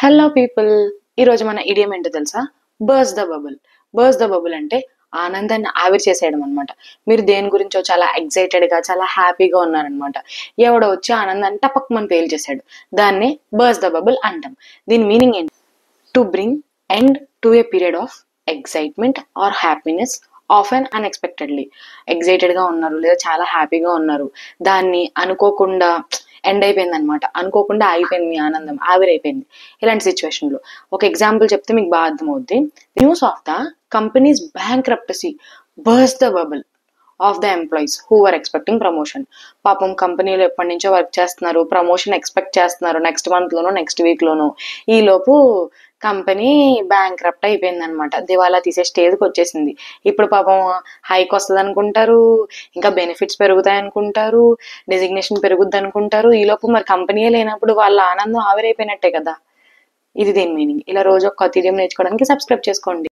Hello people, ఈరోజు మన idiom ఏంటో తెలుసా? బర్స్ ద బబుల్. బర్స్ ద బబుల్ అంటే ఆనందాన్ని ఆవిరి చేసేయడం అనమాట. మీరు దేని గురించో చాలా ఎక్సైటెడ్గా చాలా హ్యాపీగా ఉన్నారనమాట. ఎవడో వచ్చి ఆనందాన్ని టపక్మని పేల్చేసాడు. దాన్ని బర్స్ ద బబుల్ అంటాం. దీని మీనింగ్ ఏంటి? To bring end to a period of excitement or happiness often unexpectedly. ఎక్సైటెడ్గా ఉన్నారు లేదా చాలా హ్యాపీగా ఉన్నారు, దాన్ని అనుకోకుండా ఎండ్ అయిపోయింది అనమాట. అనుకోకుండా అయిపోయింది, మీ ఆనందం ఆవిరైపోయింది. ఇలాంటి సిచ్యువేషన్లో ఒక ఎగ్జాంపుల్ చెప్తే మీకు బాగా అర్థమవుద్ది. News of the companies bankruptcy bursts the bubble of the employees who are expecting promotion. పాపం కంపెనీలో ఎప్పటి నుంచో వర్క్ చేస్తున్నారు, ప్రమోషన్ ఎక్స్పెక్ట్ చేస్తున్నారు నెక్స్ట్ మంత్లోనో నెక్స్ట్ వీక్లోనో. ఈలోపు కంపెనీ బ్యాంక్రప్ట్ అయిపోయింది అనమాట, దివాలా తీసే స్టేజ్కి వచ్చేసింది. ఇప్పుడు పాపం హైక్ వస్తుంది అనుకుంటారు, ఇంకా బెనిఫిట్స్ పెరుగుతాయి అనుకుంటారు, డెసిగ్నేషన్ పెరుగుద్ది అనుకుంటారు. ఈలోపు మరి కంపెనీయే లేనప్పుడు వాళ్ళ ఆనందం ఆవిరైపోయినట్టే కదా. ఇది దీని మీనింగ్. ఇలా రోజు ఒక కొత్త ఇడియం నేర్చుకోవడానికి సబ్స్క్రైబ్ చేసుకోండి.